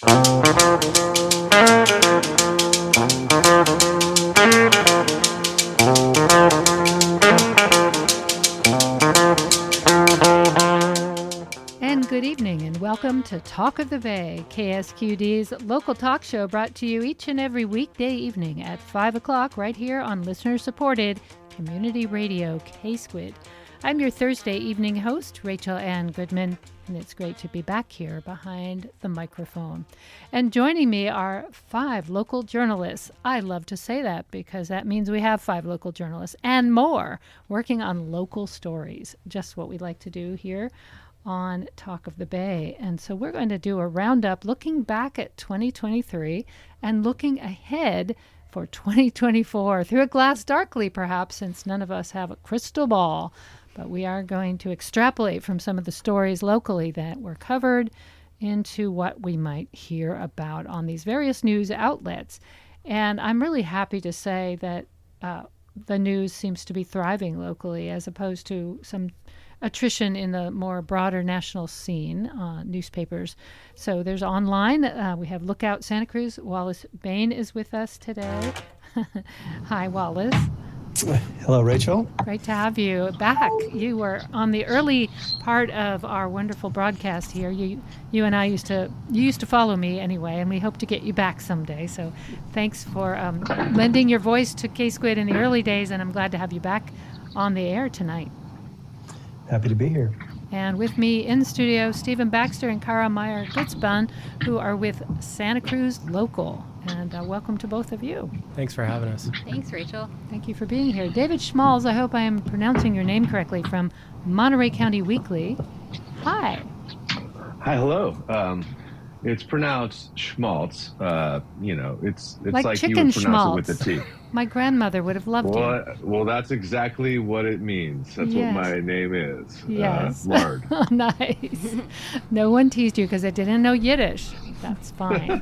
Good evening and welcome to Talk of the Bay, KSQD's local talk show brought to you each and every weekday evening at 5 o'clock right here on listener-supported community radio KSQD. I'm your Thursday evening host, Rachel Ann Guzman, and it's great to be back here behind the microphone. And joining me are 5 local journalists. I love to say that because that means we have 5 local journalists and more working on local stories, just what we like to do here on Talk of the Bay. And so we're going to do a roundup looking back at 2023 and looking ahead for 2024 through a glass darkly, perhaps, since none of us have a crystal ball. But we are going to extrapolate from some of the stories locally that were covered into what we might hear about on these various news outlets. And I'm really happy to say that the news seems to be thriving locally as opposed to some attrition in the more broader national scene, newspapers. So there's online. We have Lookout Santa Cruz. Wallace Baine is with us today. Hi, Wallace. Hello, Rachel. Great to have you back. You were on the early part of our wonderful broadcast here. You and I used to follow me anyway, and we hope to get you back someday. So thanks for lending your voice to KSQD in the early days, and I'm glad to have you back on the air tonight. Happy to be here. And with me in studio, Stephen Baxter and Kara Meyer-Guzman, who are with Santa Cruz Local. And welcome to both of you. Thanks for having us. Thanks, Rachel. Thank you for being here. David Schmalz, I hope I am pronouncing your name correctly, from Monterey County Weekly. Hi. Hi, hello. It's pronounced Schmalz. It's like chicken you would pronounce schmaltz. it with the T. My grandmother would have loved you. Well, that's exactly what it means. That's Yes. what my name is. Yes. Lard. Oh, nice. No one teased you because they didn't know Yiddish. That's fine.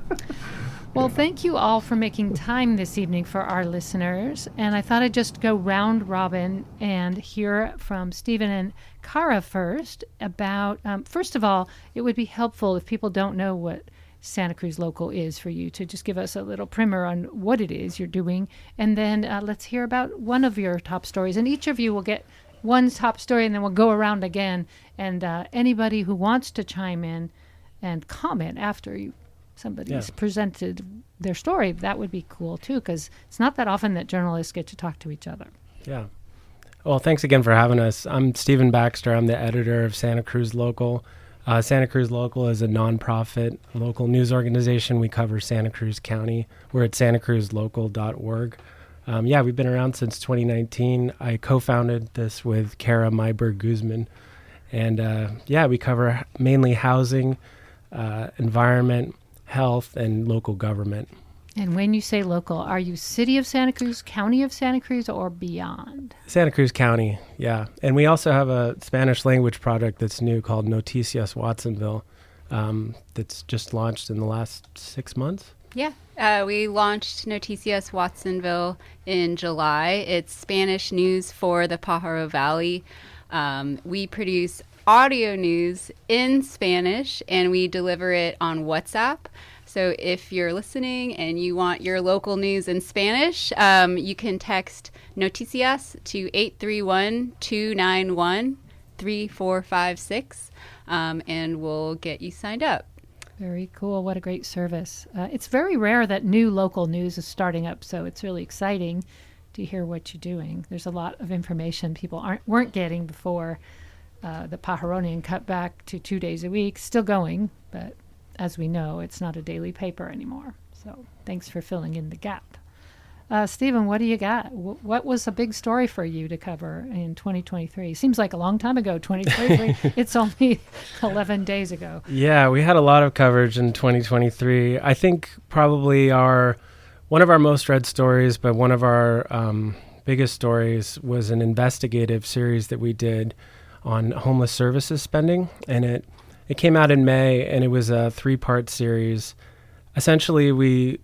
Well, thank you all for making time this evening for our listeners. And I thought I'd just go round robin and hear from Stephen and Kara first about, first of all, it would be helpful if people don't know what Santa Cruz Local is for you to just give us a little primer on what it is you're doing. And then let's hear about one of your top stories. And each of you will get one top story, and then we'll go around again. And anybody who wants to chime in and comment after somebody's presented their story, that would be cool too, because it's not that often that journalists get to talk to each other. Yeah. Well, thanks again for having us. I'm Stephen Baxter. I'm the editor of Santa Cruz Local. Santa Cruz Local is a nonprofit local news organization. We cover Santa Cruz County. We're at santacruzlocal.org. We've been around since 2019. I co-founded this with Kara Meyberg Guzman. And we cover mainly housing, environment, health, and local government. And when you say local, are you City of Santa Cruz, County of Santa Cruz, or beyond? Santa Cruz County, yeah. And we also have a Spanish language project that's new called Noticias Watsonville that's just launched in the last 6 months. Yeah, we launched Noticias Watsonville in July. It's Spanish news for the Pajaro Valley. We produce audio news in Spanish, and we deliver it on WhatsApp. So if you're listening and you want your local news in Spanish, you can text Noticias to 831-291-3456, and we'll get you signed up. Very cool. What a great service. It's very rare that new local news is starting up, so it's really exciting to hear what you're doing. There's a lot of information people weren't getting before the Pajaronian cut back to 2 days a week. Still going, but as we know, it's not a daily paper anymore. So thanks for filling in the gap. Stephen, what do you got? What was a big story for you to cover in 2023? Seems like a long time ago, 2023. It's only 11 days ago. Yeah, we had a lot of coverage in 2023. I think probably one of our most read stories, but one of our biggest stories was an investigative series that we did on homeless services spending. And it came out in May, and it was a 3-part series. Essentially, we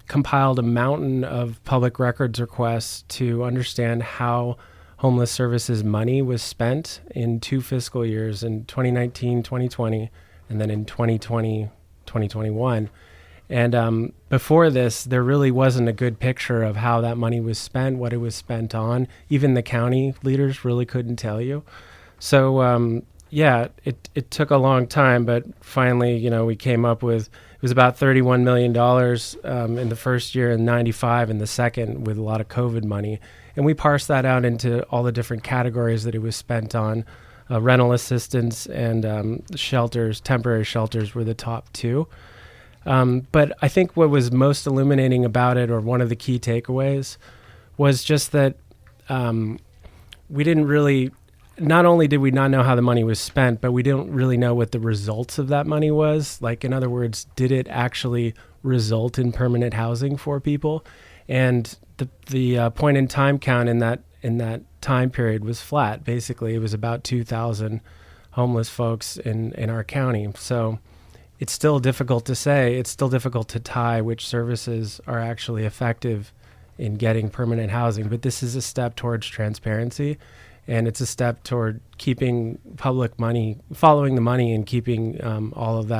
compiled a mountain of public records requests to understand how homeless services money was spent in 2 fiscal years, in 2019, 2020, and then in 2020, 2021. And before this, there really wasn't a good picture of how that money was spent, what it was spent on. Even the county leaders really couldn't tell you. So, it took a long time, but finally, we came up with, it was about $31 million in the first year and 95 in the second, with a lot of COVID money. And we parsed that out into all the different categories that it was spent on. Rental assistance and shelters, temporary shelters were the top two. But I think what was most illuminating about it, or one of the key takeaways, was just that we didn't really, not only did we not know how the money was spent, but we didn't really know what the results of that money was. Like, in other words, did it actually result in permanent housing for people? And the point in time count in that time period was flat. Basically, it was about 2,000 homeless folks in our county. So it's still difficult to say. It's still difficult to tie which services are actually effective in getting permanent housing. But this is a step towards transparency, and it's a step toward keeping public money, following the money, and keeping all of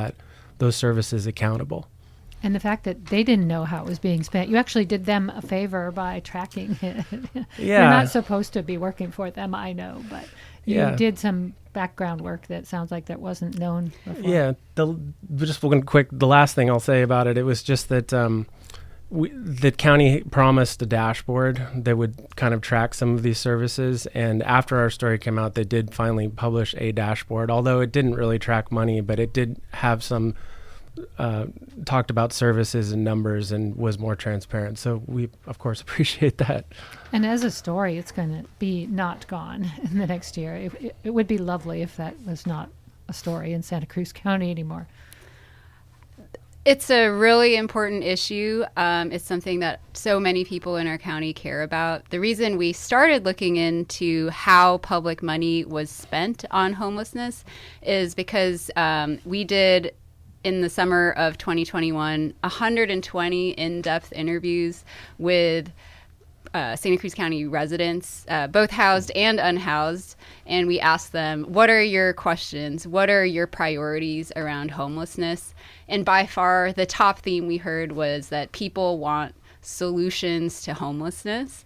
those services accountable. And the fact that they didn't know how it was being spent, you actually did them a favor by tracking it. Yeah. You're not supposed to be working for them, I know, but you did some background work that sounds like that wasn't known before. Yeah. Just one quick, the last thing I'll say about it was just that the county promised a dashboard that would kind of track some of these services. And after our story came out, they did finally publish a dashboard, although it didn't really track money, but it did have some talked about services and numbers and was more transparent. So we, of course, appreciate that. And as a story, it's going to be not gone in the next year. It would be lovely if that was not a story in Santa Cruz County anymore. It's a really important issue. It's something that so many people in our county care about. The reason we started looking into how public money was spent on homelessness is because we did, in the summer of 2021, 120 in-depth interviews with Santa Cruz County residents, both housed and unhoused, and we asked them, what are your questions? What are your priorities around homelessness? And by far, the top theme we heard was that people want solutions to homelessness.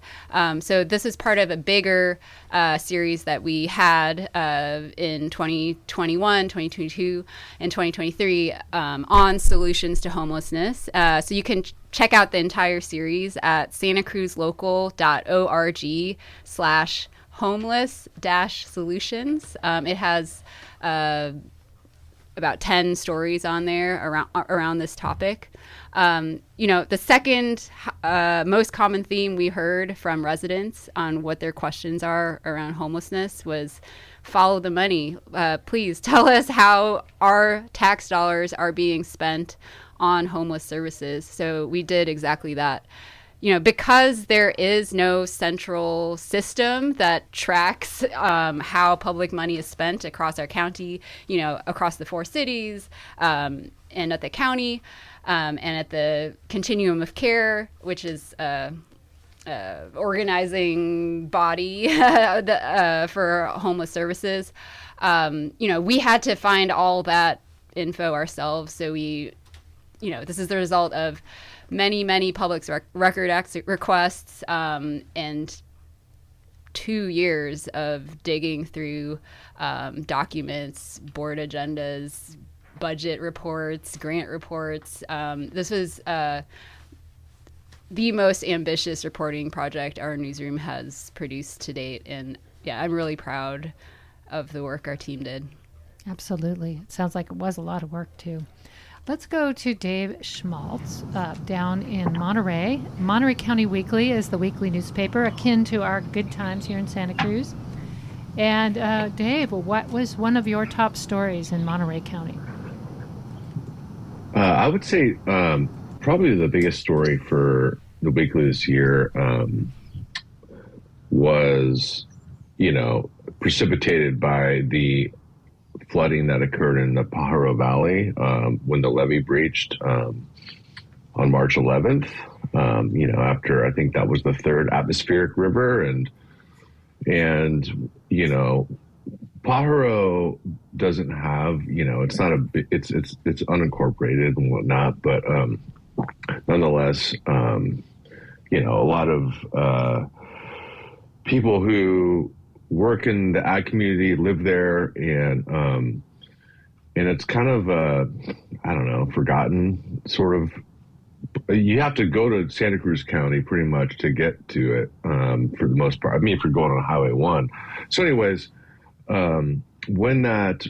So this is part of a bigger series that we had in 2021, 2022, and 2023 on solutions to homelessness. So you can check out the entire series at santacruzlocal.org/homeless-solutions. It has about 10 stories on there around this topic. The second most common theme we heard from residents on what their questions are around homelessness was follow the money. Please tell us how our tax dollars are being spent on homeless services. So we did exactly that. Because there is no central system that tracks how public money is spent across our county, across the 4 cities, and at the county, and at the continuum of care, which is organizing body for homeless services. We had to find all that info ourselves. So this is the result of many public record requests and 2 years of digging through documents, board agendas, budget reports, grant reports. This was the most ambitious reporting project our newsroom has produced to date. And yeah, I'm really proud of the work our team did. Absolutely. It sounds like it was a lot of work too. Let's go to Dave Schmalz down in Monterey. Monterey County Weekly is the weekly newspaper akin to our Good Times here in Santa Cruz. And Dave, what was one of your top stories in Monterey County? I would say probably the biggest story for the weekly this year was, precipitated by the flooding that occurred in the Pajaro Valley when the levee breached on March 11th. After I think that was the 3rd atmospheric river, and Pajaro doesn't have, it's not it's unincorporated and whatnot, but nonetheless, a lot of people who work in the ag community live there, and it's kind of I don't know, forgotten sort of. You have to go to Santa Cruz County pretty much to get to it for the most part. I mean, if you're going on Highway 1. So anyways, when that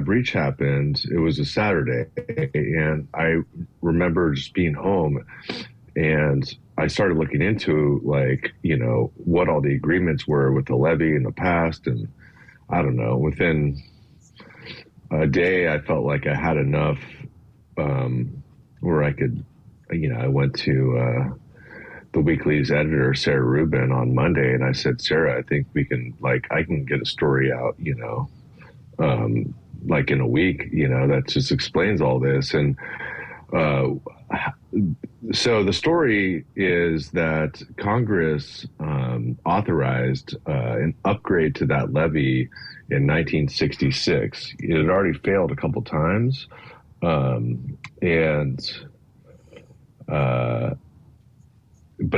breach happened, it was a Saturday, and I remember just being home, and I started looking into what all the agreements were with the levee in the past, and I don't know, within a day I felt like I had enough where I could, I went to the Weekly's editor, Sarah Rubin, on Monday, and I said, Sarah, I think I can get a story out, in a week, that just explains all this. And so the story is that Congress authorized an upgrade to that levee in 1966. It had already failed a couple times, but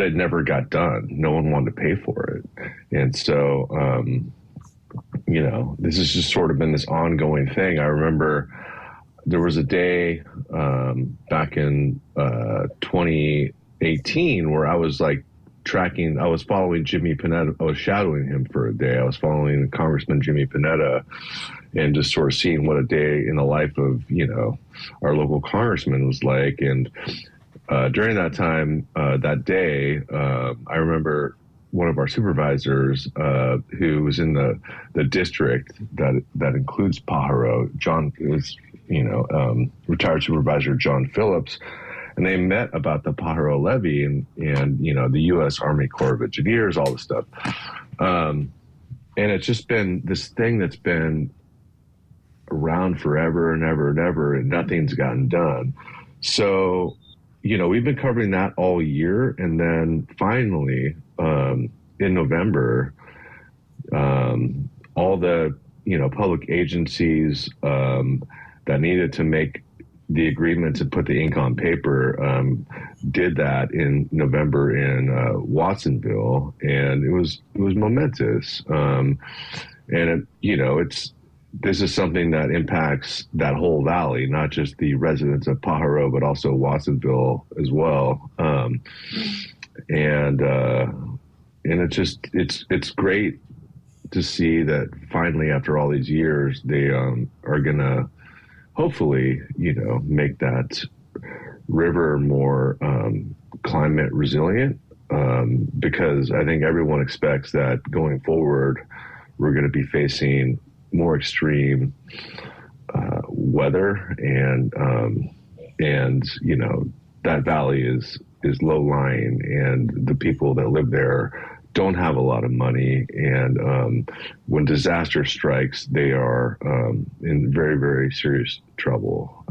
it never got done. No one wanted to pay for it. And so, this has just sort of been this ongoing thing. I remember there was a day back in 2018 where I was I was following Jimmy Panetta. I was shadowing him for a day. I was following Congressman Jimmy Panetta and just sort of seeing what a day in the life of, our local congressman was like. And during that time, that day, I remember one of our supervisors who was in the district that includes Pajaro, John, it was, retired supervisor John Phillips, and they met about the Pajaro levee and the U.S. Army Corps of Engineers, all this stuff. And it's just been this thing that's been around forever and ever and ever, and nothing's gotten done. So, we've been covering that all year. And then finally, in November, all the, public agencies that needed to make the agreements and put the ink on paper did that in November in Watsonville. And it was momentous. And, this is something that impacts that whole valley, not just the residents of Pajaro, but also Watsonville as well. And it's great to see that finally, after all these years, they are gonna hopefully, make that river more climate resilient. Because I think everyone expects that going forward, we're going to be facing more extreme weather, and that valley is low lying, and the people that live there don't have a lot of money, and when disaster strikes, they are in very, very serious trouble.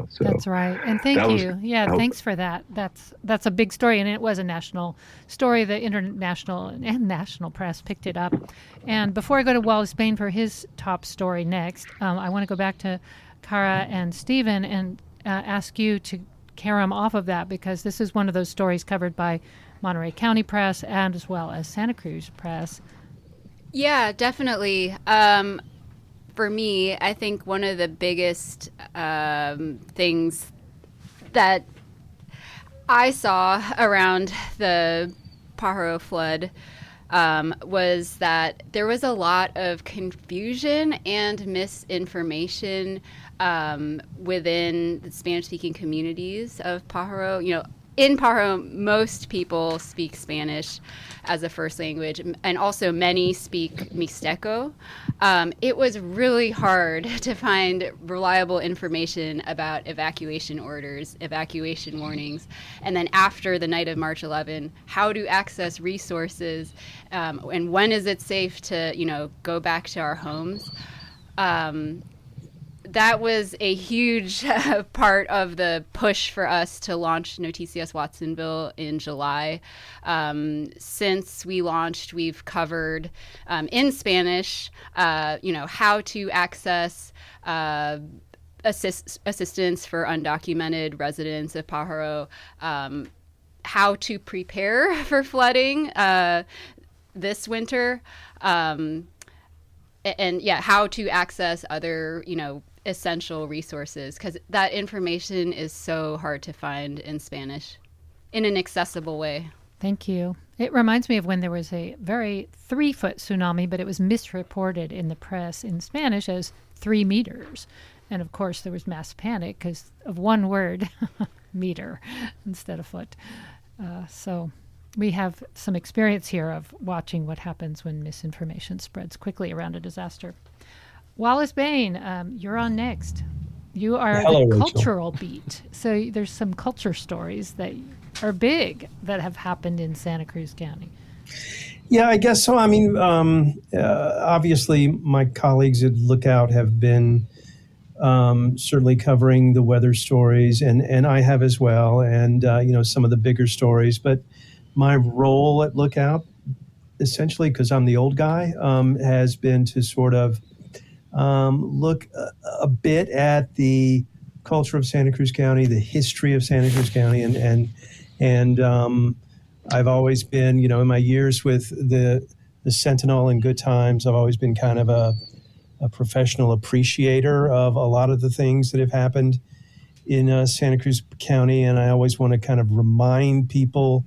So that's right, and thank you. Thanks for that. That's a big story, and it was a national story. The international and national press picked it up. And before I go to Wallace Baine for his top story next, I want to go back to Kara and Stephen and ask you to carry them off of that, because this is one of those stories covered by Monterey County Press and as well as Santa Cruz Press. Yeah, definitely. For me, I think one of the biggest things that I saw around the Pajaro flood was that there was a lot of confusion and misinformation within the Spanish-speaking communities of Pajaro. In Pajaro, most people speak Spanish as a first language, and also many speak Mixteco. It was really hard to find reliable information about evacuation orders, evacuation warnings, and then after the night of March 11, how to access resources, and when is it safe to, go back to our homes. that was a huge part of the push for us to launch Noticias Watsonville in July. Since we launched, we've covered in Spanish, how to access assistance for undocumented residents of Pajaro, how to prepare for flooding this winter, and how to access other, essential resources, because that information is so hard to find in Spanish in an accessible way. Thank you. It reminds me of when there was a very 3-foot tsunami, but it was misreported in the press in Spanish as 3 meters. And of course, there was mass panic because of one word, meter, instead of foot. So we have some experience here of watching what happens when misinformation spreads quickly around a disaster. Wallace Baine, you're on next. You are Hello, the Rachel. cultural beat. So there's some culture stories that are big that have happened in Santa Cruz County. Yeah, I guess so. I mean, obviously, my colleagues at Lookout have been certainly covering the weather stories, and I have as well, and some of the bigger stories. But my role at Lookout, essentially, because I'm the old guy, has been to sort of look a bit at the culture of Santa Cruz County, the history of Santa Cruz County, and I've always been, in my years with the Sentinel and Good Times, I've always been kind of a professional appreciator of a lot of the things that have happened in Santa Cruz County, and I always want to kind of remind people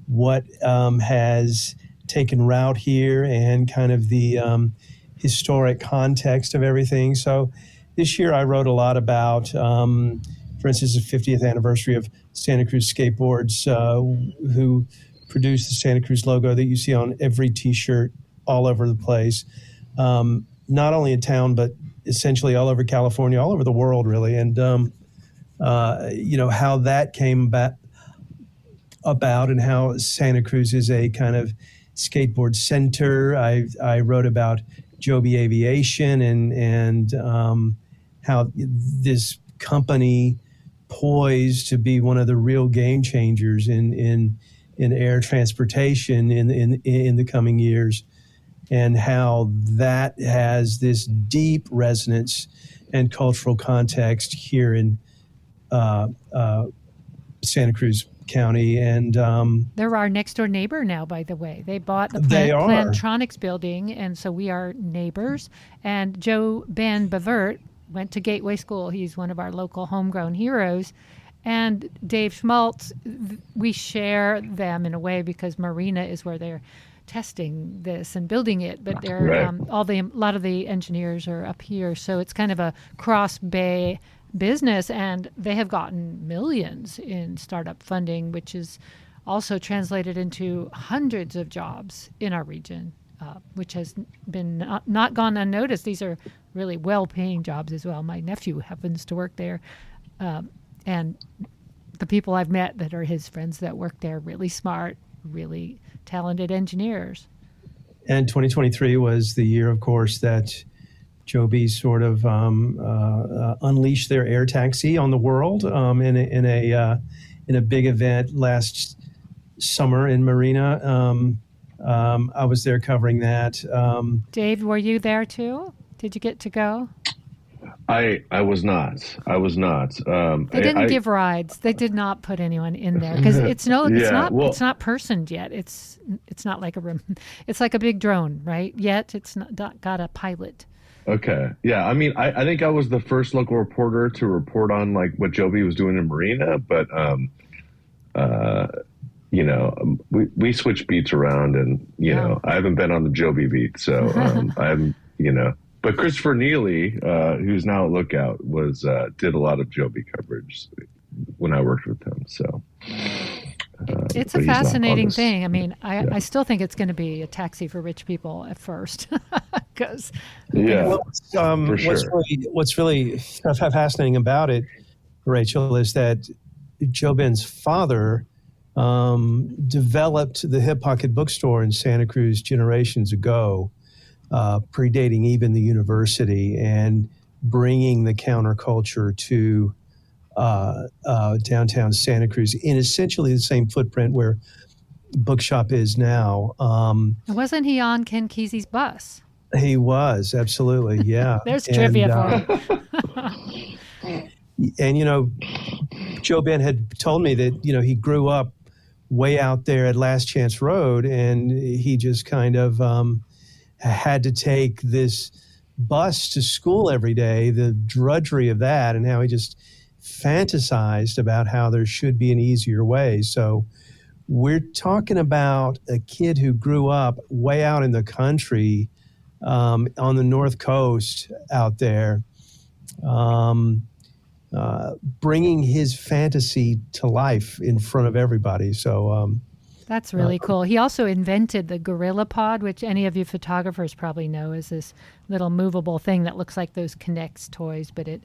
what has taken root here and kind of the historic context of everything. So this year I wrote a lot about, for instance, the 50th anniversary of Santa Cruz Skateboards, who produced the Santa Cruz logo that you see on every T-shirt all over the place, not only in town, but essentially all over California, all over the world, really. And, how that came about and how Santa Cruz is a kind of skateboard center. I wrote about Joby Aviation and how this company poised to be one of the real game changers in air transportation in the coming years, and how that has this deep resonance and cultural context here in Santa Cruz County. And they're our next door neighbor now, by the way. They bought the Plantronics building, and so we are neighbors. And Joe Ben Bavert went to Gateway School. He's one of our local homegrown heroes. And Dave Schmalz, we share them in a way because Marina is where they're testing this and building it, but they're Right. a lot of the engineers are up here, so it's kind of a cross bay business, and they have gotten millions in startup funding, which is also translated into hundreds of jobs in our region, which has been not gone unnoticed. These are really well-paying jobs as well. My nephew happens to work there, and the people I've met that are his friends that work there, really smart, really talented engineers. And 2023 was the year, of course, that Joby sort of unleashed their air taxi on the world in a big event last summer in Marina. I was there covering that. Dave, were you there too? Did you get to go? I was not. They didn't give rides. They did not put anyone in there because it's not personed yet. It's not like a room. It's like a big drone, right? Yet it's not got a pilot. Okay. Yeah. I mean, I think I was the first local reporter to report on like what Joby was doing in Marina, but we switch beats around, and I haven't been on the Joby beat, so I'm But Christopher Neely, who's now at Lookout, did a lot of Joby coverage when I worked with him. So it's a fascinating thing. I mean, I still think it's going to be a taxi for rich people at first, because for sure. What's really fascinating about it, Rachel, is that Joe Ben's father developed the Hip Pocket Bookstore in Santa Cruz generations ago. Predating even the university, and bringing the counterculture to downtown Santa Cruz in essentially the same footprint where Bookshop is now. Wasn't he on Ken Kesey's bus? He was, absolutely, yeah. There's trivia for him. And, Joe Ben had told me that, he grew up way out there at Last Chance Road, and he just kind of had to take this bus to school every day, the drudgery of that, and how he just fantasized about how there should be an easier way. So we're talking about a kid who grew up way out in the country, on the North Coast out there, bringing his fantasy to life in front of everybody. So that's really cool. He also invented the Gorilla Pod, which any of you photographers probably know is this little movable thing that looks like those Kinects toys, but it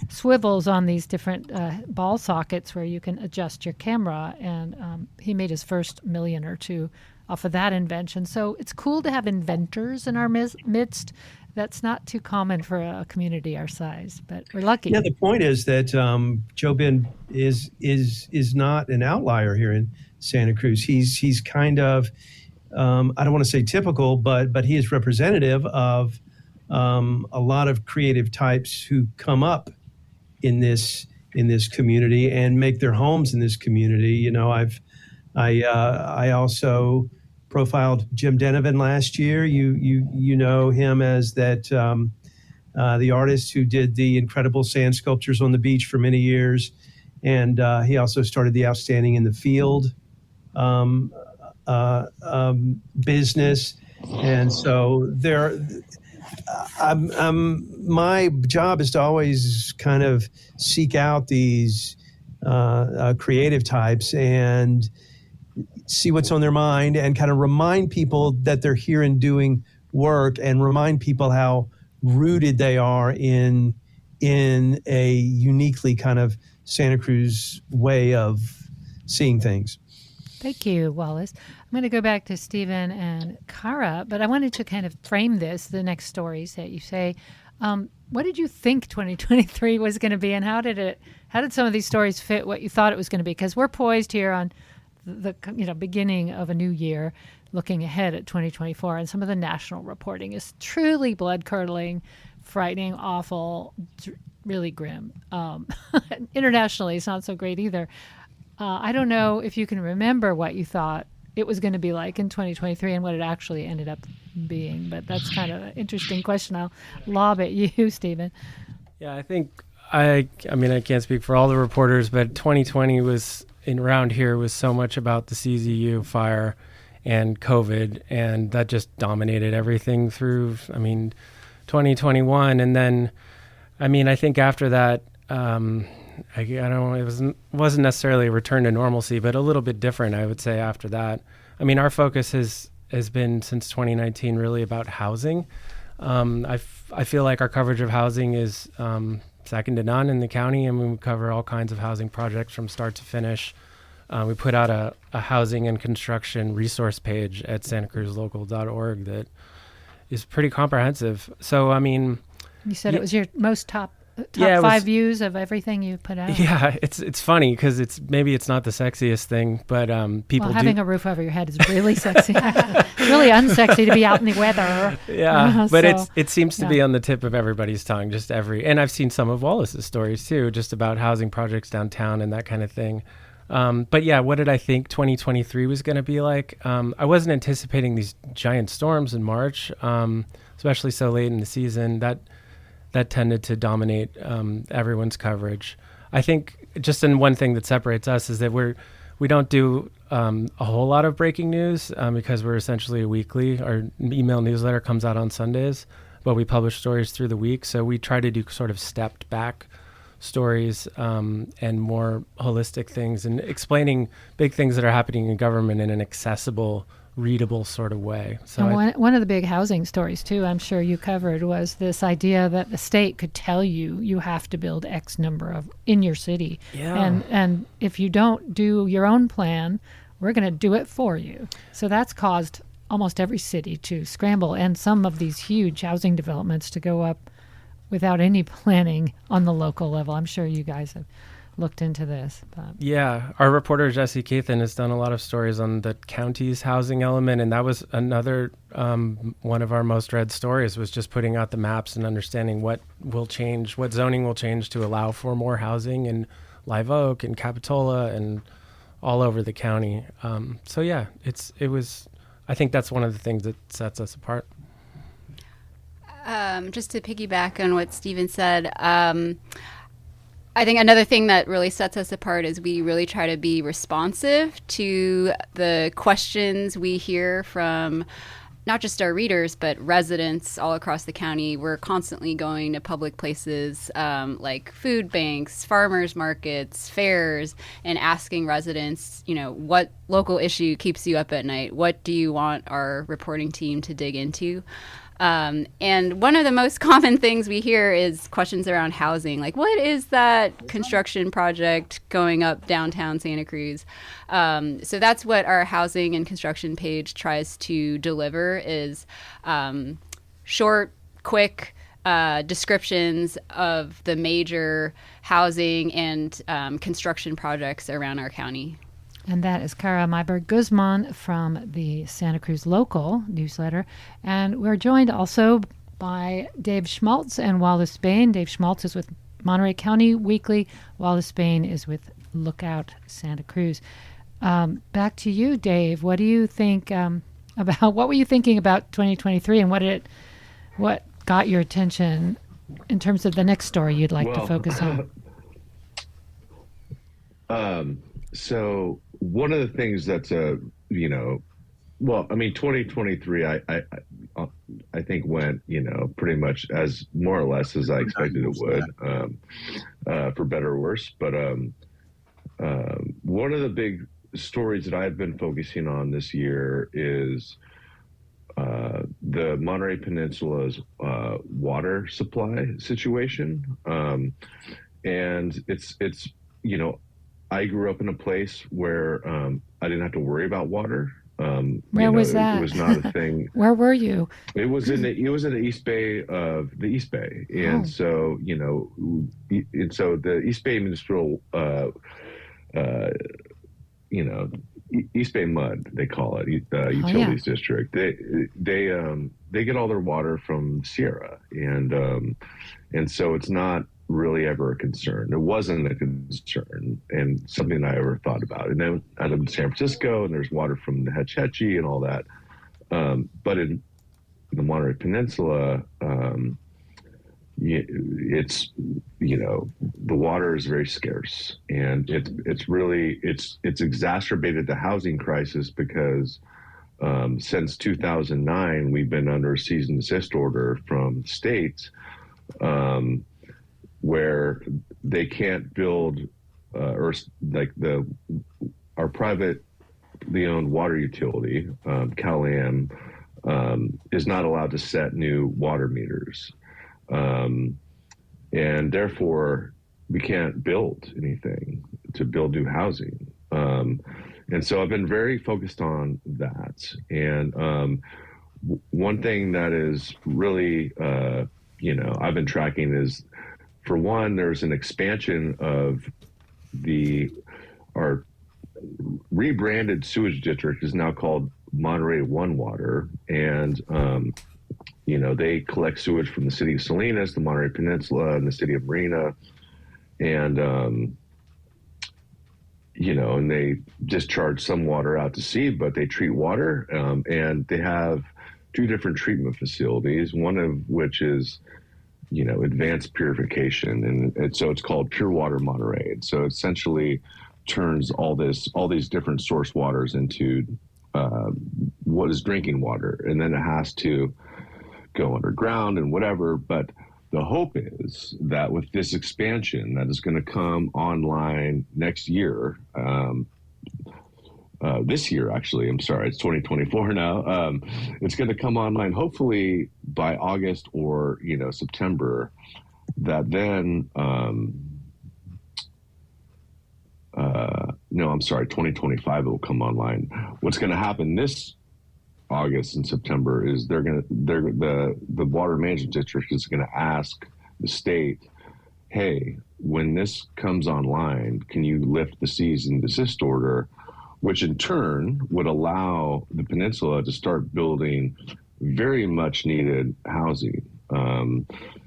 swivels on these different ball sockets where you can adjust your camera. And he made his first $1 million or $2 million off of that invention. So it's cool to have inventors in our midst. That's not too common for a community our size, but we're lucky. Yeah, the point is that Joe Ben is not an outlier here in Santa Cruz. He's kind of I don't want to say typical, but he is representative of a lot of creative types who come up in this community and make their homes in this community. I also profiled Jim Denovan last year. You know him as that the artist who did the incredible sand sculptures on the beach for many years, and he also started the Outstanding in the Field business. And so my job is to always kind of seek out these creative types and see what's on their mind and kind of remind people that they're here and doing work, and remind people how rooted they are in a uniquely kind of Santa Cruz way of seeing things. Thank you, Wallace. I'm going to go back to Stephen and Kara, but I wanted to kind of frame the next stories that you say. What did you think 2023 was going to be, and how did some of these stories fit what you thought it was going to be? Because we're poised here on the beginning of a new year, looking ahead at 2024, and some of the national reporting is truly blood-curdling, frightening, awful, really grim. Internationally, it's not so great either. I don't know if you can remember what you thought it was going to be like in 2023 and what it actually ended up being, but that's kind of an interesting question. I'll lob at you, Stephen. Yeah, I think I can't speak for all the reporters, but 2020 was around here was so much about the CZU fire and COVID, and that just dominated everything through 2021. And then I think after that, it wasn't necessarily a return to normalcy, but a little bit different, I would say, after that. Our focus has been since 2019 really about housing. I feel like our coverage of housing is second to none in the county, and we cover all kinds of housing projects from start to finish. We put out a housing and construction resource page at santacruzlocal.org that is pretty comprehensive. So, you said it was your most top 5 views of everything you put out. Yeah, it's funny because it's not the sexiest thing, but people having a roof over your head is really sexy. It's really unsexy to be out in the weather. Yeah, but it seems to be on the tip of everybody's tongue. And I've seen some of Wallace's stories too, just about housing projects downtown and that kind of thing. But yeah, what did I think 2023 was going to be like? I wasn't anticipating these giant storms in March, especially so late in the season. That tended to dominate everyone's coverage. I think just one thing that separates us is that we don't do a whole lot of breaking news because we're essentially a weekly. Our email newsletter comes out on Sundays, but we publish stories through the week. So we try to do sort of stepped back stories and more holistic things, and explaining big things that are happening in government in an accessible, readable sort of way. So one of the big housing stories too, I'm sure you covered, was this idea that the state could tell you have to build X number in your city. Yeah. And if you don't do your own plan, we're going to do it for you. So that's caused almost every city to scramble, and some of these huge housing developments to go up without any planning on the local level. I'm sure you guys have looked into this. But. Yeah, our reporter Jesse Cathan has done a lot of stories on the county's housing element, and that was another one of our most read stories, was just putting out the maps and understanding what will change, what zoning will change to allow for more housing in Live Oak and Capitola and all over the county. So yeah, it was. I think that's one of the things that sets us apart. Just to piggyback on what Stephen said, I think another thing that really sets us apart is we really try to be responsive to the questions we hear from not just our readers, but residents all across the county. We're constantly going to public places like food banks, farmers markets, fairs, and asking residents, what local issue keeps you up at night? What do you want our reporting team to dig into? And one of the most common things we hear is questions around housing. Like, what is that construction project going up downtown Santa Cruz? So that's what our housing and construction page tries to deliver, is short, quick descriptions of the major housing and construction projects around our county. And that is Kara Meyberg Guzman from the Santa Cruz Local newsletter. And we're joined also by Dave Schmalz and Wallace Baine. Dave Schmalz is with Monterey County Weekly. Wallace Baine is with Lookout Santa Cruz. Back to you, Dave. What do you think what were you thinking about 2023, and what got your attention in terms of the next story you'd like to focus on? So one of the things that's 2023, I think went, pretty much as more or less as I expected it would, for better or worse. But one of the big stories that I've been focusing on this year is the Monterey Peninsula's water supply situation, and it's I grew up in a place where I didn't have to worry about water. Where was that? It was not a thing. Where were you? It was in the East Bay of the East Bay, and so the East Bay Municipal, East Bay Mud, they call it, utilities district. They get all their water from Sierra, and so it's not really ever a concern. It wasn't a concern, and something I ever thought about. And then I lived in San Francisco, and there's water from the Hetch Hetchy and all that. But in the Monterey Peninsula, it's the water is very scarce, and it's exacerbated the housing crisis because since 2009 we've been under a cease and desist order from states. Where they can't build, or like our privately owned water utility, Cal-Am, is not allowed to set new water meters, and therefore we can't build anything to build new housing. And so I've been very focused on that. And one thing that is really, I've been tracking is, for one, there's an expansion of our rebranded sewage district is now called Monterey One Water, and they collect sewage from the city of Salinas, the Monterey Peninsula, and the city of Marina, and and they discharge some water out to sea, but they treat water, and they have two different treatment facilities, one of which is advanced purification, and so it's called Pure Water Monterey. And so essentially turns all these different source waters into what is drinking water, and then it has to go underground and whatever. But the hope is that with this expansion that is going to come online next year, this year, actually, I'm sorry, it's 2024 now. It's going to come online hopefully by August or, September, that then, 2025 it will come online. What's going to happen this August and September is the water management district is going to ask the state, hey, when this comes online, can you lift the cease and desist order, which in turn would allow the peninsula to start building very much needed housing.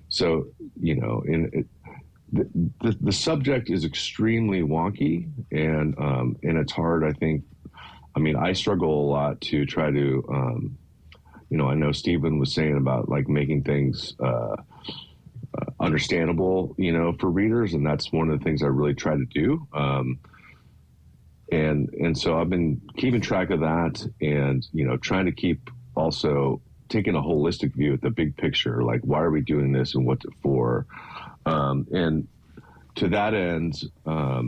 So, you know, the subject is extremely wonky, and it's hard, I think. I mean, I struggle a lot to try to, you know, I know Stephen was saying about like making things understandable, you know, for readers, and that's one of the things I really try to do. And so I've been keeping track of that, and, you know, trying to keep also taking a holistic view at the big picture, like why are we doing this and what's it for? And to that end, I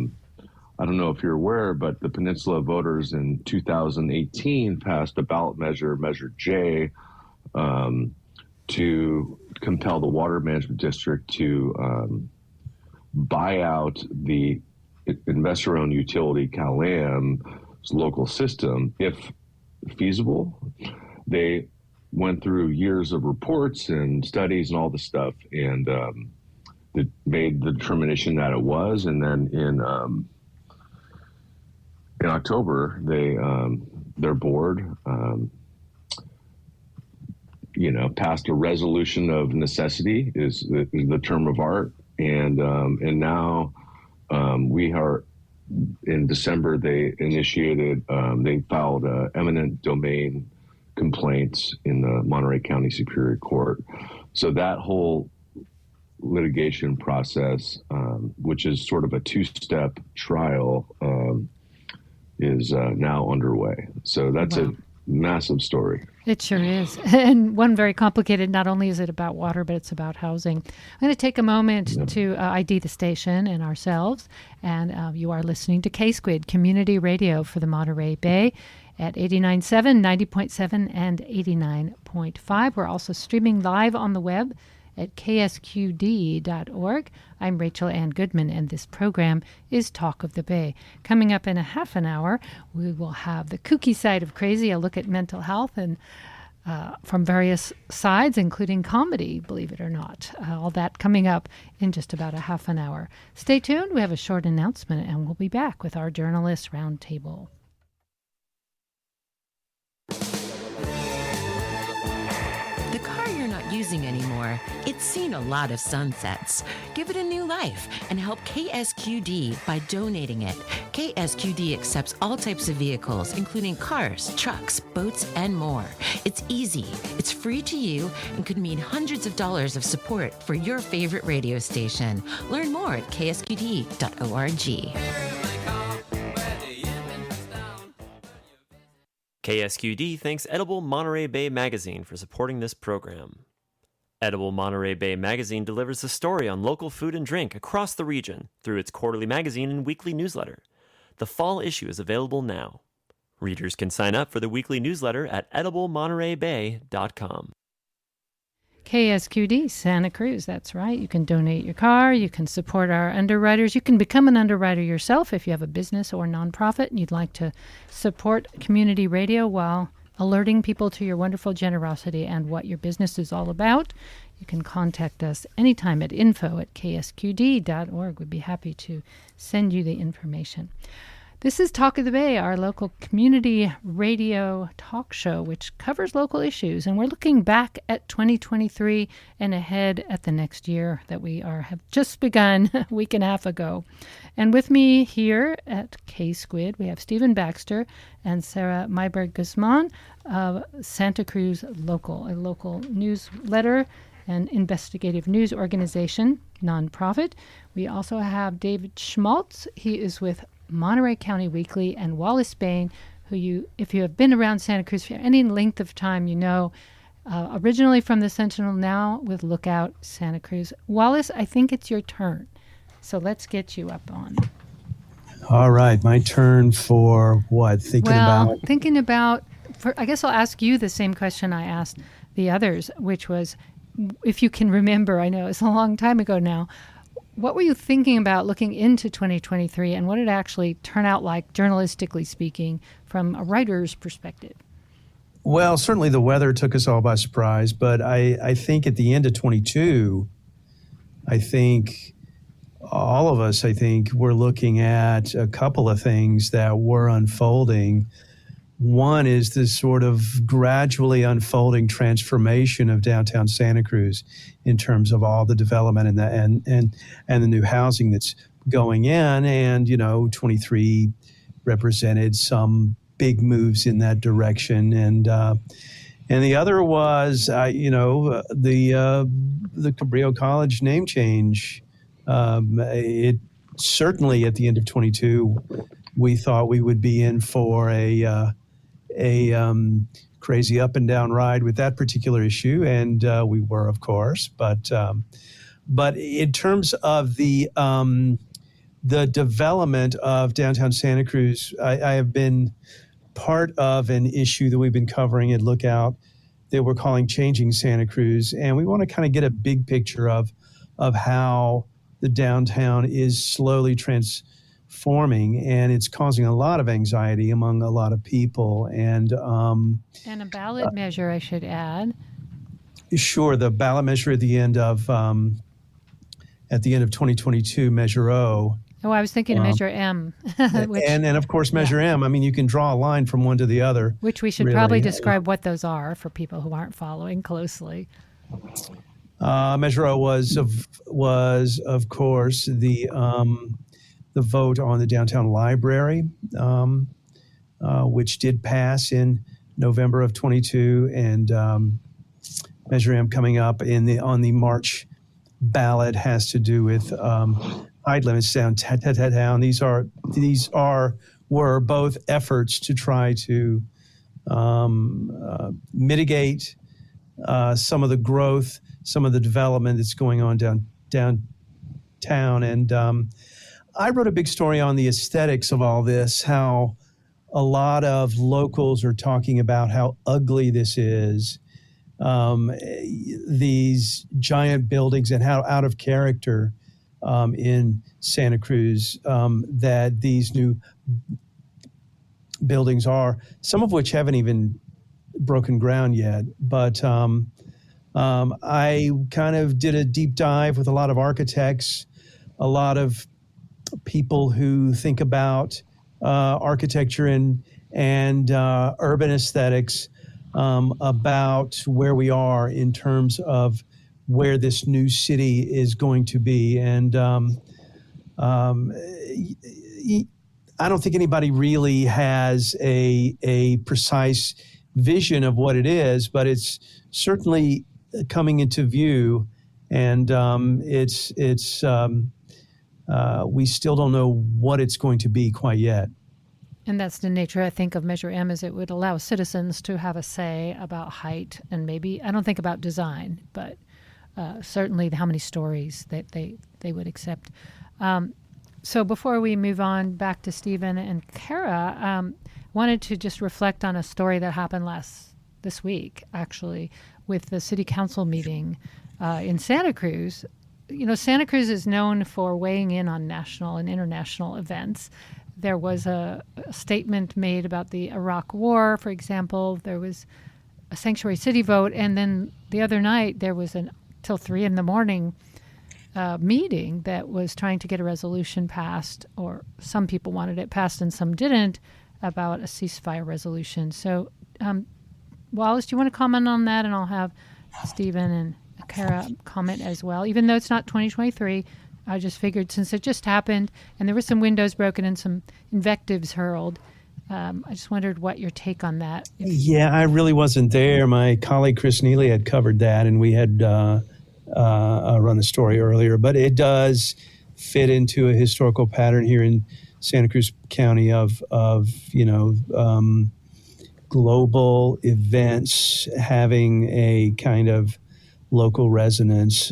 don't know if you're aware, but the Peninsula voters in 2018 passed a ballot measure, Measure J, to compel the Water Management District to buy out the investor-owned utility CalAm's local system, if feasible. They went through years of reports and studies and all this stuff, and it made the determination that it was. And then in October, they their board, you know, passed a resolution of necessity is the term of art, and now we are in December. They initiated, they filed eminent domain complaints in the Monterey County Superior Court. So that whole litigation process, which is sort of a two-step trial, is now underway. So that's a massive story. It sure is. And one very complicated, not only is it about water, but it's about housing. I'm going to take a moment to ID the station and ourselves. And you are listening to KSQD, Community Radio for the Monterey Bay at 89.7, 90.7, and 89.5. We're also streaming live on the web at KSQD.org. I'm Rachel Ann Guzman, and this program is Talk of the Bay. Coming up in a half an hour, we will have the kooky side of crazy, a look at mental health and from various sides, including comedy, believe it or not. All that coming up in just about a half an hour. Stay tuned. We have a short announcement, and we'll be back with our Journalist Roundtable. The car you're not using anymore, it's seen a lot of sunsets. Give it a new life and help KSQD by donating it. KSQD accepts all types of vehicles, including cars, trucks, boats, and more. It's easy, it's free to you, and could mean hundreds of dollars of support for your favorite radio station. Learn more at ksqd.org. KSQD thanks Edible Monterey Bay Magazine for supporting this program. Edible Monterey Bay Magazine delivers the story on local food and drink across the region through its quarterly magazine and weekly newsletter. The fall issue is available now. Readers can sign up for the weekly newsletter at ediblemontereybay.com. KSQD, Santa Cruz, that's right. You can donate your car, you can support our underwriters, you can become an underwriter yourself if you have a business or nonprofit and you'd like to support community radio while alerting people to your wonderful generosity and what your business is all about. You can contact us anytime at info@ksqd.org. We'd be happy to send you the information. This is Talk of the Bay, our local community radio talk show, which covers local issues. And we're looking back at 2023 and ahead at the next year that we have just begun a week and a half ago. And with me here at KSQD, we have Stephen Baxter and Sarah Meyberg Guzman of Santa Cruz Local, a local newsletter and investigative news organization, nonprofit. We also have David Schmalz. He is with Monterey County Weekly, and Wallace Baine, who if you have been around Santa Cruz for any length of time, you know, originally from the Sentinel, now with Lookout Santa Cruz. Wallace, I think it's your turn. So let's get you up on. All right, my turn for what? Thinking about, I guess I'll ask you the same question I asked the others, which was, if you can remember, I know it's a long time ago now, what were you thinking about looking into 2023, and what did it actually turn out like, journalistically speaking, from a writer's perspective? Well, certainly the weather took us all by surprise, but I think at the end of 22, I think all of us, were looking at a couple of things that were unfolding. One is this sort of gradually unfolding transformation of downtown Santa Cruz in terms of all the development and the new housing that's going in. And, 23 represented some big moves in that direction. And the other was, the Cabrillo College name change. It certainly at the end of 22, we thought we would be in for a crazy up and down ride with that particular issue, and we were, of course. But in terms of the development of downtown Santa Cruz, I have been part of an issue that we've been covering at Lookout that we're calling Changing Santa Cruz, and we want to kind of get a big picture of how the downtown is slowly transforming, and it's causing a lot of anxiety among a lot of people. And a ballot measure, I should add. Sure, the ballot measure at the end of 2022, Measure O. Oh, I was thinking of Measure M. Which, and of course, Measure M. I mean, you can draw a line from one to the other. Which we should probably describe what those are for people who aren't following closely. Measure O was of course the vote on the downtown library, which did pass in November of 22, and Measure M coming up on the March ballot has to do with height limits downtown. These were both efforts to try to mitigate some of the growth, some of the development that's going on downtown. And I wrote a big story on the aesthetics of all this, how a lot of locals are talking about how ugly this is, these giant buildings, and how out of character in Santa Cruz that these new buildings are, some of which haven't even broken ground yet. But I kind of did a deep dive with a lot of architects, a lot of people who think about architecture and urban aesthetics, about where we are in terms of where this new city is going to be. And I don't think anybody really has a precise vision of what it is, but it's certainly coming into view. And we still don't know what it's going to be quite yet. And that's the nature, I think, of Measure M, is it would allow citizens to have a say about height and maybe, I don't think about design, but certainly how many stories that they would accept. So before we move on back to Stephen and Kara, wanted to just reflect on a story that happened this week, actually, with the city council meeting in Santa Cruz. Santa Cruz is known for weighing in on national and international events. There was a statement made about the Iraq War, for example. There was a sanctuary city vote, and then the other night there was till 3 a.m. Meeting that was trying to get a resolution passed, or some people wanted it passed and some didn't, about a ceasefire resolution. So, Wallace, do you want to comment on that? And I'll have Stephen and Kara comment as well. Even though it's not 2023, I just figured since it just happened and there were some windows broken and some invectives hurled, I just wondered what your take on that. Yeah, I really wasn't there. My colleague Chris Neely had covered that, and we had run the story earlier. But it does fit into a historical pattern here in Santa Cruz County of global events having a kind of local resonance.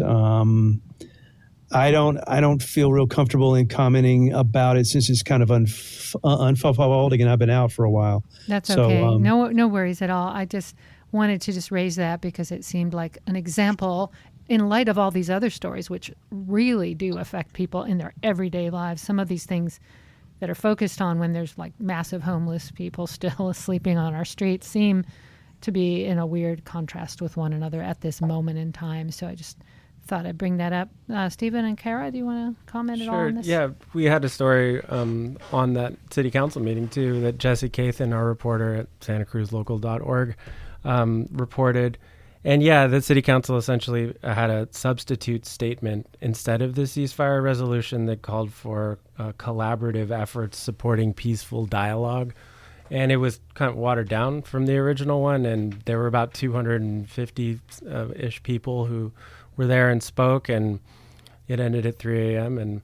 I don't feel real comfortable in commenting about it since it's kind of unfolding, and I've been out for a while. That's okay. No worries at all. I just wanted to just raise that because it seemed like an example in light of all these other stories, which really do affect people in their everyday lives. Some of these things that are focused on when there's like massive homeless people still sleeping on our streets seem to be in a weird contrast with one another at this moment in time. So I just thought I'd bring that up. Stephen and Kara, do you want to comment at all Sure. on this? Yeah, we had a story on that city council meeting too that Jesse Cathan, our reporter at santacruzlocal.org, reported. And yeah, the city council essentially had a substitute statement instead of the ceasefire resolution that called for collaborative efforts supporting peaceful dialogue. And it was kind of watered down from the original one. And there were about 250-ish people who were there and spoke, and it ended at 3 a.m. And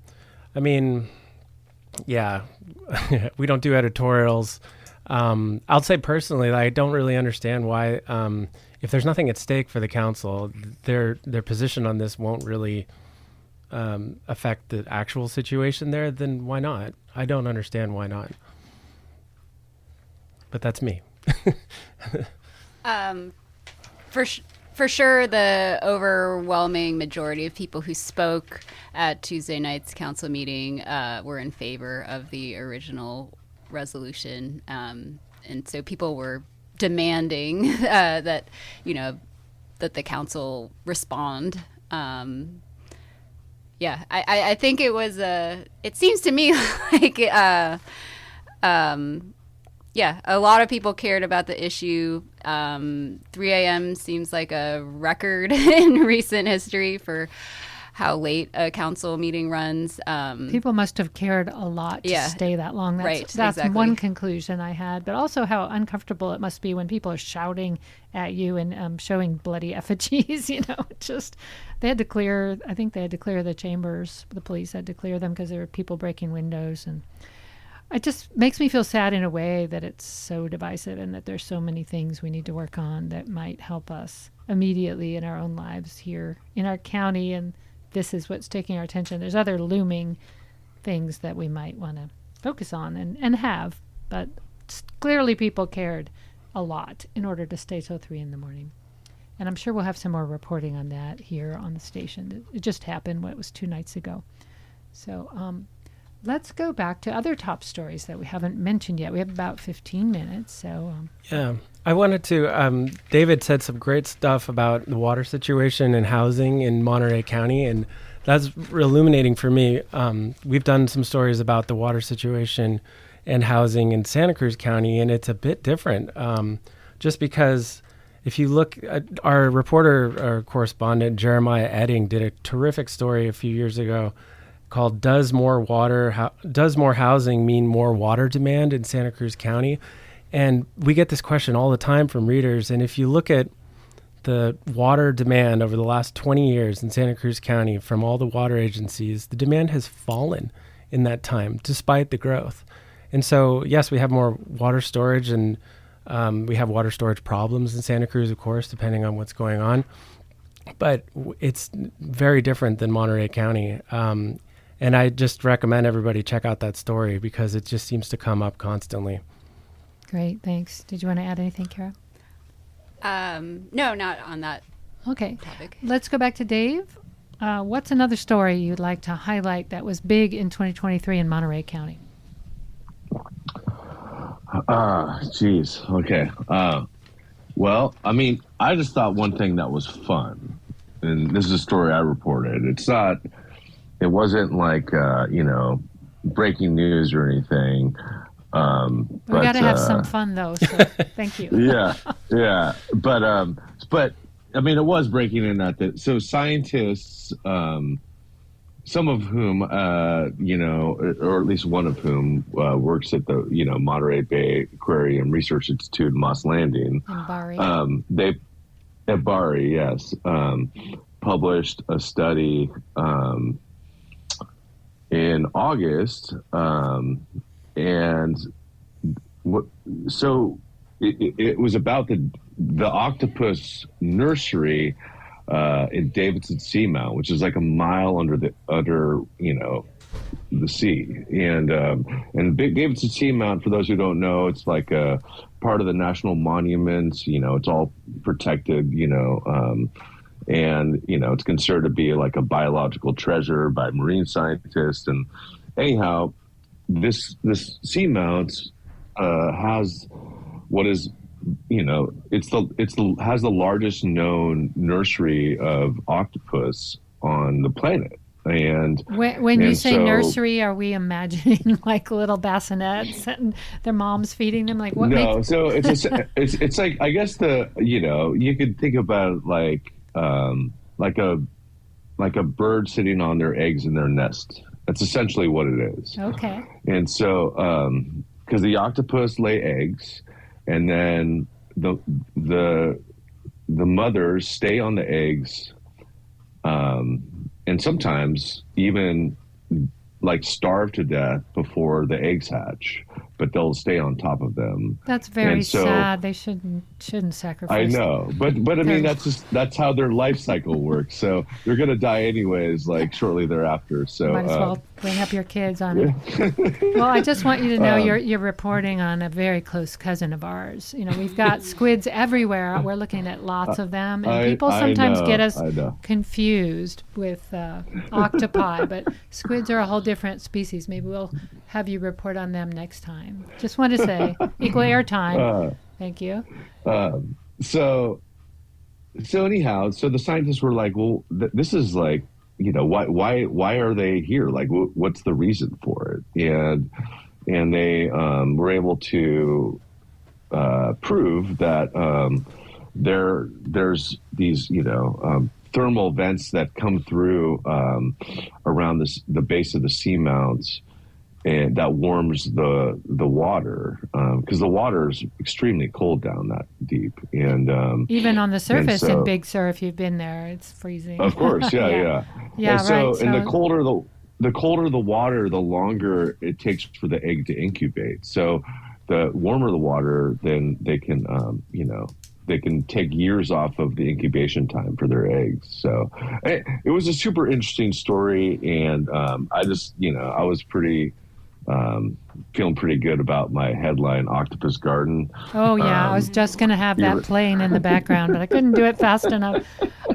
I mean, yeah, we don't do editorials. I'll say personally, I don't really understand why, if there's nothing at stake for the council, their position on this won't really affect the actual situation there, then why not? I don't understand why not. But that's me. For sure, the overwhelming majority of people who spoke at Tuesday night's council meeting were in favor of the original resolution. And so people were demanding that the council respond. I think it was it seems to me like a lot of people cared about the issue. 3 a.m. seems like a record in recent history for how late a council meeting runs. People must have cared a lot to stay that long. That's exactly. One conclusion I had, but also how uncomfortable it must be when people are shouting at you and showing bloody effigies. Just they had to clear. I think they had to clear the chambers. The police had to clear them because there were people breaking windows, and it just makes me feel sad in a way that it's so divisive and that there's so many things we need to work on that might help us immediately in our own lives here in our county. And this is what's taking our attention. There's other looming things that we might want to focus on and have, but clearly people cared a lot in order to stay till 3 a.m. And I'm sure we'll have some more reporting on that here on the station. It just happened, it was 2 nights ago. So, let's go back to other top stories that we haven't mentioned yet. We have about 15 minutes, so... Yeah, I wanted to... David said some great stuff about the water situation and housing in Monterey County, and that's illuminating for me. We've done some stories about the water situation and housing in Santa Cruz County, and it's a bit different. Just because if you look at our reporter or correspondent, Jeremiah Edding, did a terrific story a few years ago called Does More Housing Mean More Water Demand in Santa Cruz County? And we get this question all the time from readers. And if you look at the water demand over the last 20 years in Santa Cruz County from all the water agencies, the demand has fallen in that time despite the growth. And so, yes, we have more water storage, and we have water storage problems in Santa Cruz, of course, depending on what's going on. But it's very different than Monterey County. And I just recommend everybody check out that story because it just seems to come up constantly. Great, thanks. Did you want to add anything, Kara? No, not on that topic. Let's go back to Dave. What's another story you'd like to highlight that was big in 2023 in Monterey County? Geez. Okay. Well, I mean, I just thought one thing that was fun, and this is a story I reported. It wasn't like, breaking news or anything. We got to have some fun, though, so thank you. Yeah. But I mean, it was breaking in that. So scientists, some of whom, or at least one of whom works at the, Monterey Bay Aquarium Research Institute in Moss Landing. In Bari. At Bari, yes. Published a study in August, it was about the octopus nursery in Davidson Seamount, which is like a mile under the sea. And Davidson Seamount, for those who don't know, it's like a part of the national monuments. It's all protected. And it's considered to be like a biological treasure by marine scientists. And anyhow, this seamount has what is, has the largest known nursery of octopus on the planet. And when you say so, nursery, are we imagining like little bassinets and their moms feeding them? Like what? No, so it's like, I guess you could think about it like a bird sitting on their eggs in their nest. That's essentially what it is. Okay. And so because the octopus lay eggs, and then the mothers stay on the eggs, and sometimes even like starve to death before the eggs hatch, but they'll stay on top of them. That's very sad. They shouldn't sacrifice. I know, but I mean that's how their life cycle works. So they're gonna die anyways, like shortly thereafter. So might as well bring up your kids on it. Well, I just want you to know you're reporting on a very close cousin of ours. We've got squids everywhere. We're looking at lots of them, and people sometimes get us confused with octopi, but squids are a whole different species. Maybe we'll have you report on them next time. Just want to say, equal airtime. Thank you. So anyhow, so the scientists were like, well, this is like, why are they here? Like, what's the reason for it? And they were able to prove that there's these, thermal vents that come through around the base of the seamounts, and that warms the water, because the water is extremely cold down that deep, and even on the surface in Big Sur, if you've been there, it's freezing. Of course, yeah. And so, right. And the colder the water, the longer it takes for the egg to incubate. So, the warmer the water, then they can, they can take years off of the incubation time for their eggs. So, it was a super interesting story, and I just, I was pretty. Feeling pretty good about my headline, Octopus Garden. Oh, yeah. I was just going to have that playing in the background, but I couldn't do it fast enough.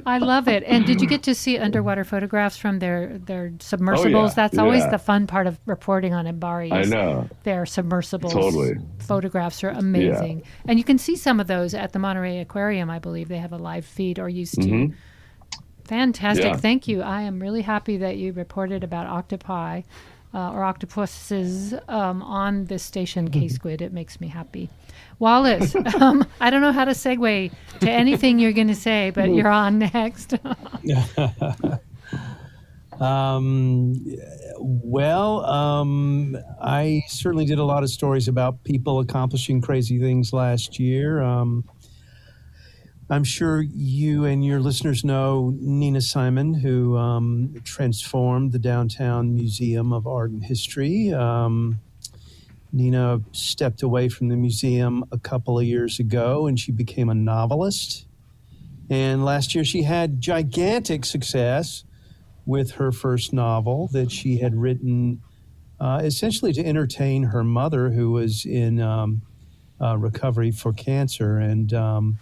I love it. And did you get to see underwater photographs from their submersibles? Oh, yeah. That's always the fun part of reporting on Mbari. I know. Their submersibles. Totally. Photographs are amazing. Yeah. And you can see some of those at the Monterey Aquarium, I believe. They have a live feed, or used to. Mm-hmm. Fantastic. Yeah. Thank you. I am really happy that you reported about octopi. Or octopuses on this station, KSQD. It makes me happy. Wallace, I don't know how to segue to anything you're going to say, but you're on next. I certainly did a lot of stories about people accomplishing crazy things last year. I'm sure you and your listeners know Nina Simon, who transformed the Downtown Museum of Art and History. Nina stepped away from the museum a couple of years ago, and she became a novelist. And last year she had gigantic success with her first novel that she had written essentially to entertain her mother, who was in recovery for cancer. And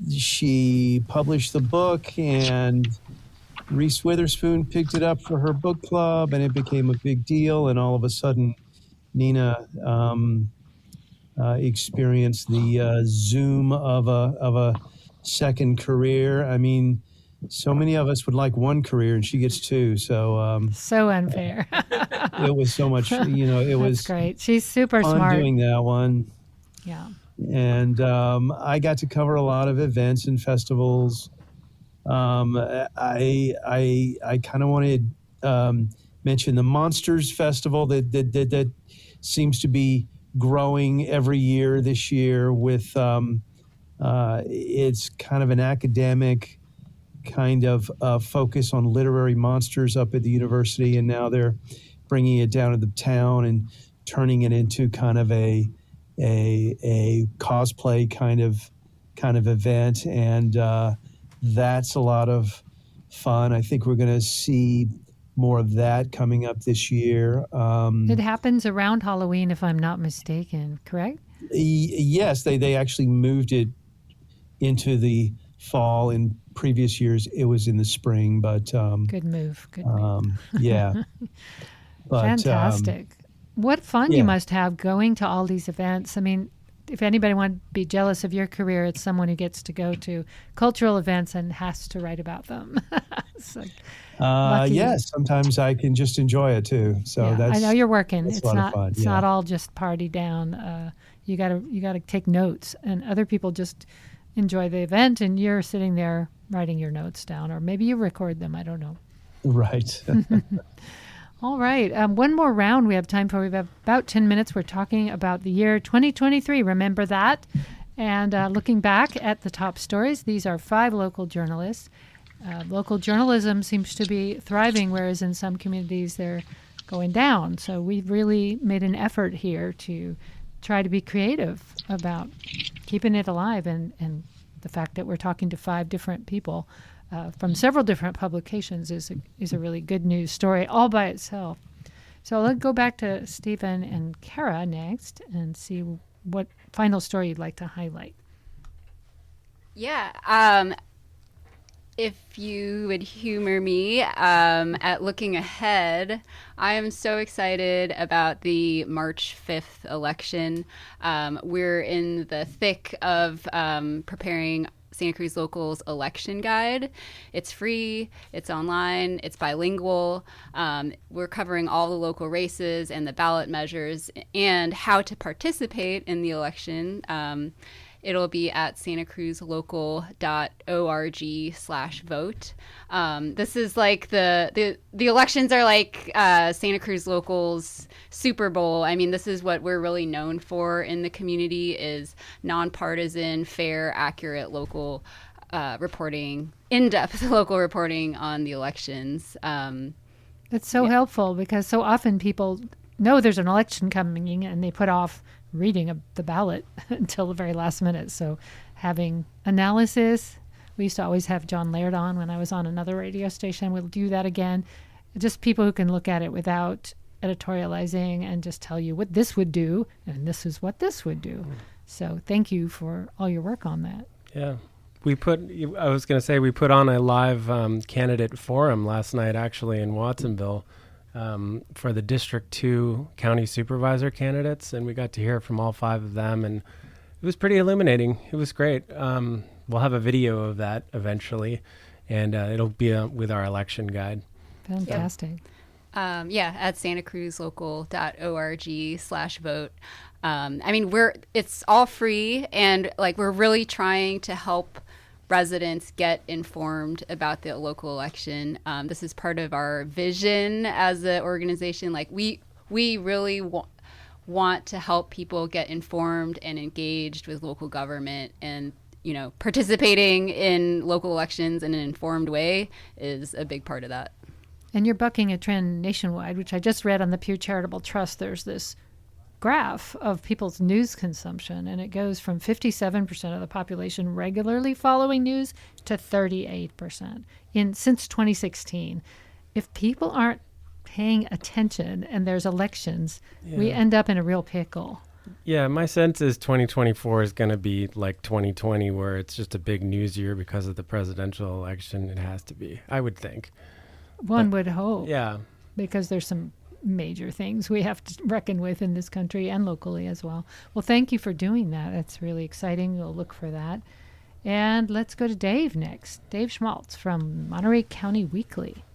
she published the book, and Reese Witherspoon picked it up for her book club, and it became a big deal. And all of a sudden, Nina experienced the zoom of a second career. I mean, so many of us would like one career, and she gets two. So so unfair. It was so much, it was great. She's super fun smart doing that one. Yeah. And I got to cover a lot of events and festivals. I kind of wanted to mention the Monsters Festival that seems to be growing every year this year with it's kind of an academic kind of focus on literary monsters up at the university, and now they're bringing it down to the town and turning it into kind of a cosplay kind of event, and that's a lot of fun. I think we're going to see more of that coming up this year. It happens around Halloween, if I'm not mistaken, correct? Yes, they actually moved it into the fall. In previous years, it was in the spring, but good move. Yeah. But, fantastic. What fun you must have going to all these events. I mean, if anybody wants to be jealous of your career, it's someone who gets to go to cultural events and has to write about them. It's like, yes, sometimes I can just enjoy it too. So I know you're working. It's It's a lot of not. fun. It's not all just party down. You gotta take notes, and other people just enjoy the event, and you're sitting there writing your notes down, or maybe you record them. I don't know. Right. All right. One more round we have time for. We have about 10 minutes. We're talking about the year 2023. Remember that? And looking back at the top stories, these are 5 local journalists. Local journalism seems to be thriving, whereas in some communities they're going down. So we've really made an effort here to try to be creative about keeping it alive. And the fact that we're talking to 5 different people from several different publications is a really good news story all by itself. So let's go back to Stephen and Kara next and see what final story you'd like to highlight. Yeah. If you would humor me at looking ahead, I am so excited about the March 5th election. We're in the thick of preparing Santa Cruz Local's election guide. It's free, it's online, it's bilingual. We're covering all the local races and the ballot measures and how to participate in the election. It'll be at santacruzlocal.org/vote. This is like the elections are like Santa Cruz Local's Super Bowl. I mean, this is what we're really known for in the community is nonpartisan, fair, accurate local reporting, in-depth local reporting on the elections. It's so helpful because so often people know there's an election coming and they put off reading the ballot until the very last minute. So having analysis, we used to always have John Laird on when I was on another radio station. We'll do that again. Just people who can look at it without editorializing and just tell you what this would do and this is what this would do. So thank you for all your work on that. Yeah. We put on a live candidate forum last night actually in Watsonville for the District 2 county supervisor candidates, and we got to hear from all 5 of them, and it was pretty illuminating. It was great. We'll have a video of that eventually, and it'll be with our election guide. Fantastic. At santacruzlocal.org/vote. I mean, it's all free, and like we're really trying to help residents get informed about the local election. This is part of our vision as an organization. Like we really want to help people get informed and engaged with local government, and participating in local elections in an informed way is a big part of that. And you're bucking a trend nationwide, which I just read on the Pew Charitable Trust. There's this graph of people's news consumption, and it goes from 57% of the population regularly following news to 38% since 2016. If people aren't paying attention and there's elections, we end up in a real pickle. Yeah, my sense is 2024 is going to be like 2020, where it's just a big news year because of the presidential election. It has to be, I would think. One would hope. Yeah. Because there's some major things we have to reckon with in this country and locally as well. Well, thank you for doing that. That's really exciting. We'll look for that. And let's go to Dave next. Dave Schmalz from Monterey County Weekly.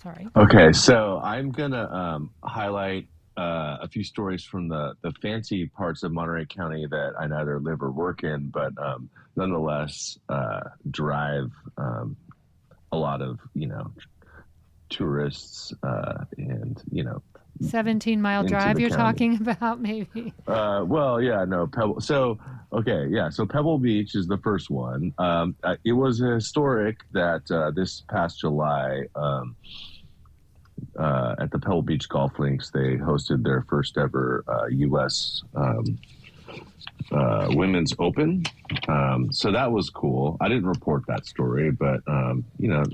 Sorry. Okay, so I'm going to highlight a few stories from the fancy parts of Monterey County that I neither live or work in, but nonetheless drive a lot of, tourists and 17-mile drive you're talking about, maybe. Pebble. So Pebble Beach is the first one. It was historic that this past July at the Pebble Beach Golf Links, they hosted their first ever U.S. Women's Open. So that was cool. I didn't report that story, but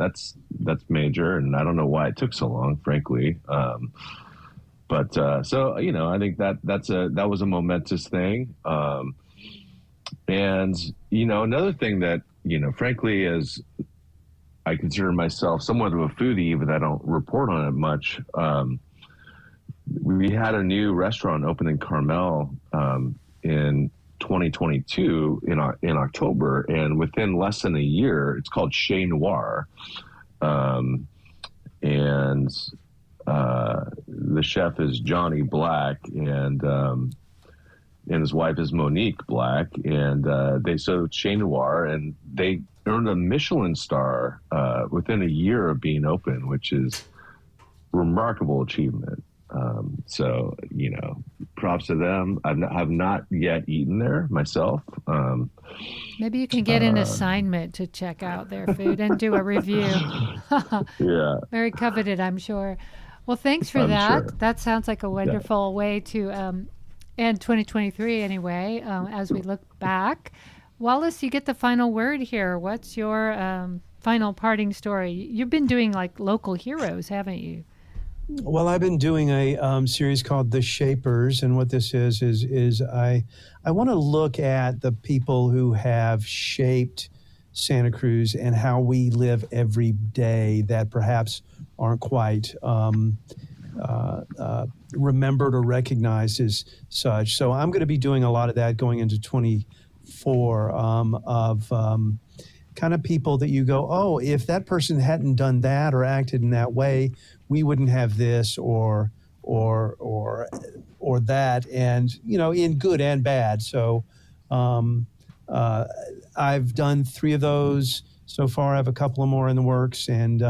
that's major, and I don't know why it took so long, frankly. I think that was a momentous thing. And another thing that frankly, is I consider myself somewhat of a foodie, but I don't report on it much. We had a new restaurant open in Carmel in 2022 in October, and within less than a year, it's called Chez Noir, and the chef is Johnny Black, and his wife is Monique Black, and they served Chez Noir, and they earned a Michelin star within a year of being open, which is remarkable achievement. So, props to them. I have not yet eaten there myself. Maybe you can get an assignment to check out their food and do a review. Yeah. Very coveted, I'm sure. Well, thanks for I'm that. sure. That sounds like a wonderful way to end 2023 anyway, as we look back. Wallace, you get the final word here. What's your final parting story? You've been doing like local heroes, haven't you? Well, I've been doing a series called The Shapers, and what this is I want to look at the people who have shaped Santa Cruz and how we live every day that perhaps aren't quite remembered or recognized as such. So I'm going to be doing a lot of that going into 24 of kind of people that you go, oh, if that person hadn't done that or acted in that way, we wouldn't have this or that, and in good and bad. So I've done 3 of those so far. I have a couple of more in the works, and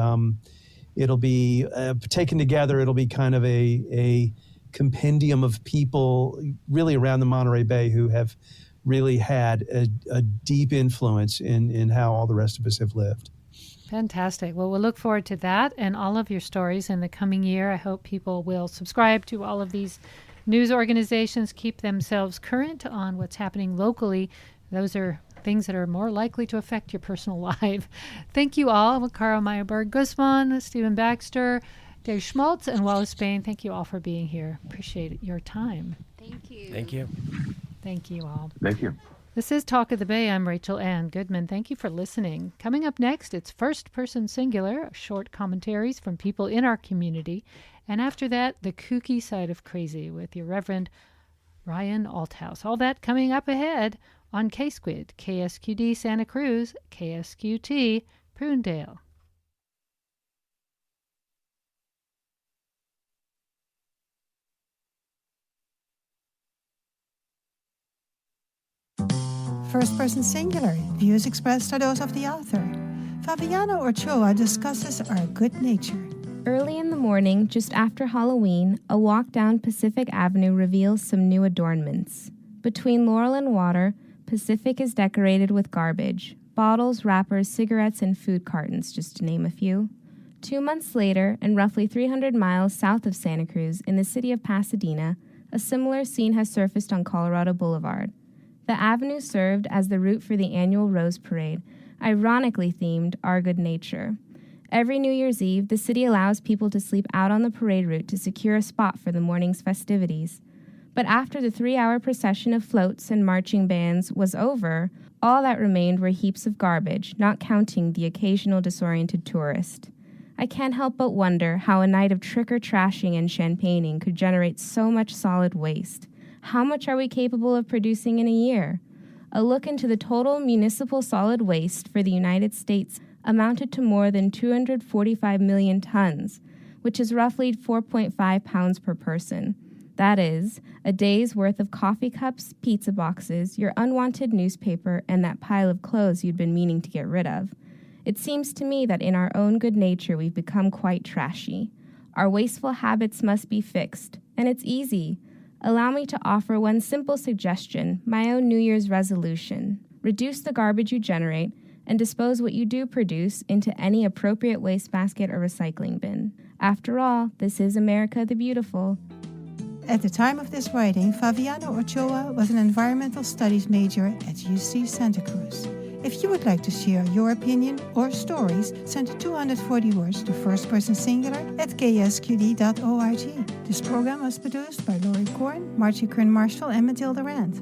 it'll be taken together. It'll be kind of a compendium of people really around the Monterey Bay who have really had a deep influence in how all the rest of us have lived. Fantastic. Well, we'll look forward to that and all of your stories in the coming year. I hope people will subscribe to all of these news organizations, keep themselves current on what's happening locally. Those are things that are more likely to affect your personal life. Thank you all. Carl Meyberg, Guzman, Stephen Baxter, Dave Schmalz, and Wallace Baine. Thank you all for being here. Appreciate your time. Thank you. Thank you. Thank you all. Thank you. This is Talk of the Bay. I'm Rachel Ann Goodman. Thank you for listening. Coming up next, it's First Person Singular, short commentaries from people in our community. And after that, the kooky side of crazy with your Reverend Ryan Althouse. All that coming up ahead on KSQD, KSQD Santa Cruz, KSQT Prunedale. First person singular. Views expressed are those of the author. Fabiana Ochoa discusses our good nature. Early in the morning, just after Halloween, a walk down Pacific Avenue reveals some new adornments. Between Laurel and Water, Pacific is decorated with garbage. Bottles, wrappers, cigarettes, and food cartons, just to name a few. 2 months later, and roughly 300 miles south of Santa Cruz, in the city of Pasadena, a similar scene has surfaced on Colorado Boulevard. The avenue served as the route for the annual Rose Parade, ironically themed Our Good Nature. Every New Year's Eve, the city allows people to sleep out on the parade route to secure a spot for the morning's festivities. But after the 3-hour procession of floats and marching bands was over, all that remained were heaps of garbage, not counting the occasional disoriented tourist. I can't help but wonder how a night of trick-or-trashing and champagning could generate so much solid waste. How much are we capable of producing in a year? A look into the total municipal solid waste for the United States amounted to more than 245 million tons, which is roughly 4.5 pounds per person. That is, a day's worth of coffee cups, pizza boxes, your unwanted newspaper, and that pile of clothes you'd been meaning to get rid of. It seems to me that in our own good nature we've become quite trashy. Our wasteful habits must be fixed, and it's easy. Allow me to offer one simple suggestion, my own New Year's resolution. Reduce the garbage you generate and dispose what you do produce into any appropriate wastebasket or recycling bin. After all, this is America the Beautiful. At the time of this writing, Fabiana Ochoa was an environmental studies major at UC Santa Cruz. If you would like to share your opinion or stories, send 240 words to firstpersonsingular@ksqd.org. This program was produced by Laurie Korn, Margie Kern-Marshall, and Matilda Rand.